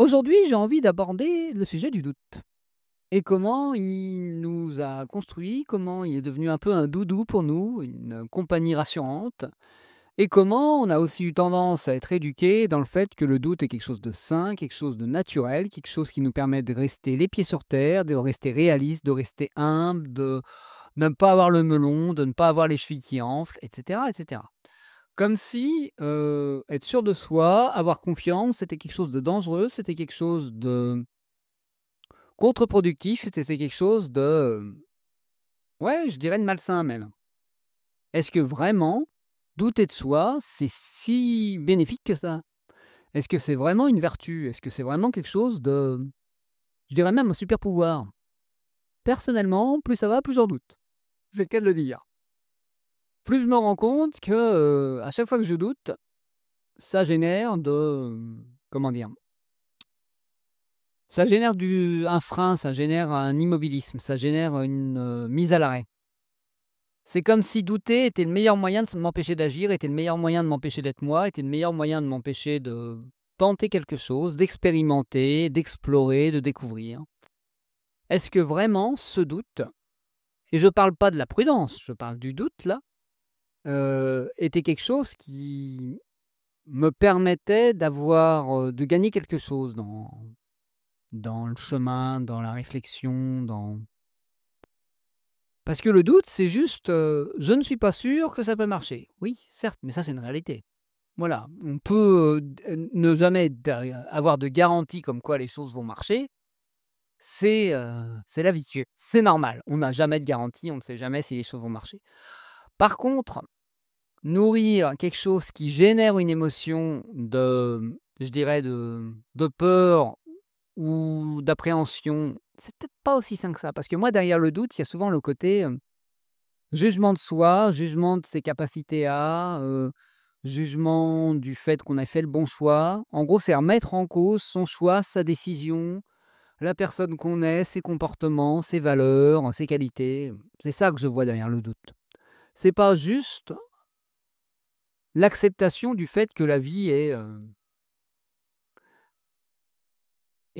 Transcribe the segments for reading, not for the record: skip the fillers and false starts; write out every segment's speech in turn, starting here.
Aujourd'hui, j'ai envie d'aborder le sujet du doute et comment il nous a construits, comment il est devenu un peu un doudou pour nous, une compagnie rassurante et comment on a aussi eu tendance à être éduqué dans le fait que le doute est quelque chose de sain, quelque chose de naturel, quelque chose qui nous permet de rester les pieds sur terre, de rester réaliste, de rester humble, de ne pas avoir le melon, de ne pas avoir les chevilles qui enflent, et cetera, et cetera. Comme si, être sûr de soi, avoir confiance, c'était quelque chose de dangereux, c'était quelque chose de contre-productif, c'était quelque chose de, ouais, je dirais de malsain même. Est-ce que vraiment, douter de soi, c'est si bénéfique que ça? Est-ce que c'est vraiment une vertu? Est-ce que c'est vraiment quelque chose de, je dirais même un super pouvoir? Personnellement, plus ça va, plus j'en doute. C'est le cas de le dire. Plus je me rends compte que, à chaque fois que je doute, ça génère de, comment dire? Ça génère un frein, ça génère un immobilisme, ça génère une, mise à l'arrêt. C'est comme si douter était le meilleur moyen de m'empêcher d'agir, était le meilleur moyen de m'empêcher d'être moi, était le meilleur moyen de m'empêcher de tenter quelque chose, d'expérimenter, d'explorer, de découvrir. Est-ce que vraiment ce doute, et je ne parle pas de la prudence, je parle du doute là, était quelque chose qui me permettait de gagner quelque chose dans le chemin, dans la réflexion, dans. Parce que le doute, c'est juste, je ne suis pas sûr que ça peut marcher. Oui, certes, mais ça, c'est une réalité. Voilà, on peut, ne jamais avoir de garantie comme quoi les choses vont marcher. C'est la vie. C'est normal. On n'a jamais de garantie, on ne sait jamais si les choses vont marcher. Par contre, nourrir quelque chose qui génère une émotion de, je dirais, de peur ou d'appréhension, c'est peut-être pas aussi sain que ça. Parce que moi, derrière le doute, il y a souvent le côté, jugement de soi, jugement de ses capacités jugement du fait qu'on a fait le bon choix. En gros, c'est remettre en cause son choix, sa décision, la personne qu'on est, ses comportements, ses valeurs, ses qualités. C'est ça que je vois derrière le doute. C'est pas juste l'acceptation du fait que la vie est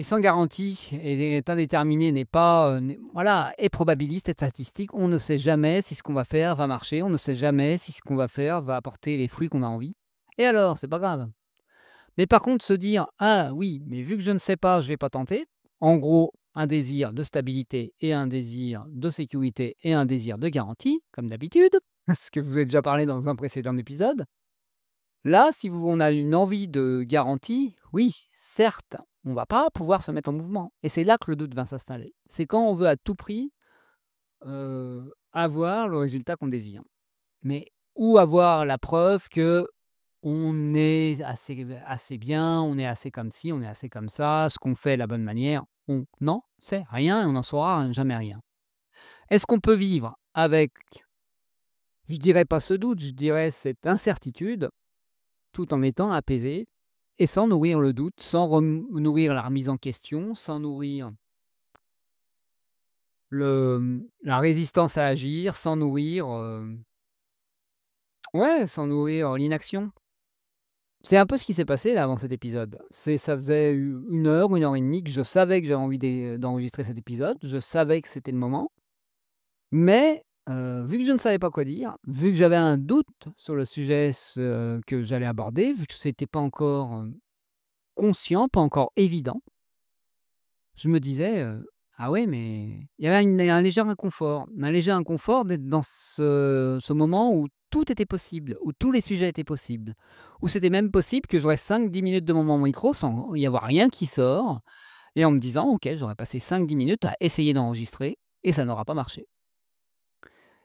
sans garantie et est indéterminée, n'est pas, voilà, est probabiliste, est statistique. On ne sait jamais si ce qu'on va faire va marcher, on ne sait jamais si ce qu'on va faire va apporter les fruits qu'on a envie. Et alors, c'est pas grave. Mais par contre, se dire: «Ah oui, mais vu que je ne sais pas, je vais pas tenter». En gros, un désir de stabilité et un désir de sécurité et un désir de garantie, comme d'habitude, ce que je vous ai déjà parlé dans un précédent épisode. Là, si on a une envie de garantie, oui, certes, on va pas pouvoir se mettre en mouvement et c'est là que le doute va s'installer. C'est quand on veut à tout prix, avoir le résultat qu'on désire. Mais ou avoir la preuve que on est assez bien, on est assez comme ci, on est assez comme ça, ce qu'on fait est la bonne manière. On n'en sait rien et on n'en saura jamais rien. Est-ce qu'on peut vivre avec, je dirais pas ce doute, je dirais cette incertitude, tout en étant apaisé et sans nourrir le doute, sans nourrir la remise en question, sans nourrir la résistance à agir, sans nourrir, ouais, sans nourrir l'inaction? C'est un peu ce qui s'est passé là avant cet épisode. Ça faisait 1 heure et demie que je savais que j'avais envie d'enregistrer cet épisode. Je savais que c'était le moment. Mais, vu que je ne savais pas quoi dire, vu que j'avais un doute sur le sujet que j'allais aborder, vu que c'était pas encore, conscient, pas encore évident, je me disais, «Ah ouais, mais» il y avait un léger inconfort. Un léger inconfort d'être dans ce moment où tout était possible, où tous les sujets étaient possibles, où c'était même possible que je reste 5-10 minutes devant mon micro sans y avoir rien qui sort et en me disant: «OK, j'aurais passé 5-10 minutes à essayer d'enregistrer et ça n'aura pas marché».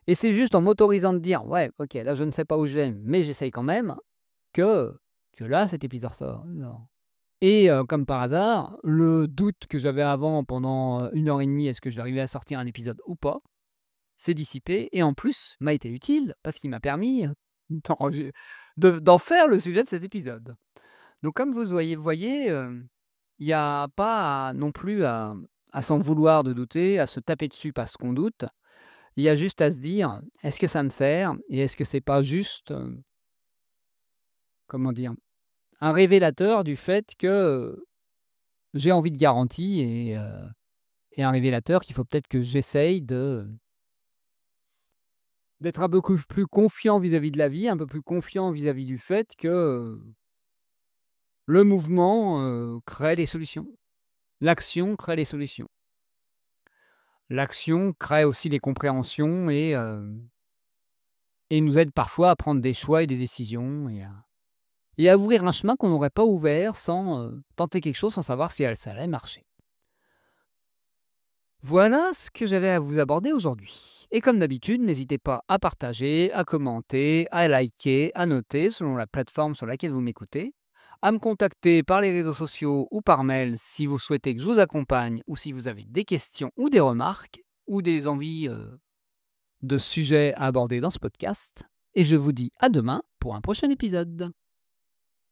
Et c'est juste en m'autorisant de dire: «Ouais, OK, là je ne sais pas où je vais, mais j'essaye quand même», que que là cet épisode sort. Et comme par hasard, le doute que j'avais avant pendant, 1 heure et demie, est-ce que j'arrivais à sortir un épisode ou pas, s'est dissipé et en plus m'a été utile parce qu'il m'a permis, d'en faire le sujet de cet épisode. Donc comme voyez, il y a pas non plus à s'en vouloir de douter, à se taper dessus parce qu'on doute. Il y a juste à se dire: «Est-ce que ça me sert? Et est-ce que c'est pas juste, comment dire? Un révélateur du fait que, j'ai envie de garantie et un révélateur qu'il faut peut-être que j'essaye d'être un peu plus confiant vis-à-vis de la vie, un peu plus confiant vis-à-vis du fait que, le mouvement, crée les solutions. L'action crée les solutions. L'action crée aussi des compréhensions et nous aide parfois à prendre des choix et des décisions et à ouvrir un chemin qu'on n'aurait pas ouvert sans, tenter quelque chose, sans savoir si ça allait marcher. Voilà ce que j'avais à vous aborder aujourd'hui. Et comme d'habitude, n'hésitez pas à partager, à commenter, à liker, à noter selon la plateforme sur laquelle vous m'écoutez, à me contacter par les réseaux sociaux ou par mail si vous souhaitez que je vous accompagne ou si vous avez des questions ou des remarques ou des envies de sujets à aborder dans ce podcast. Et je vous dis à demain pour un prochain épisode.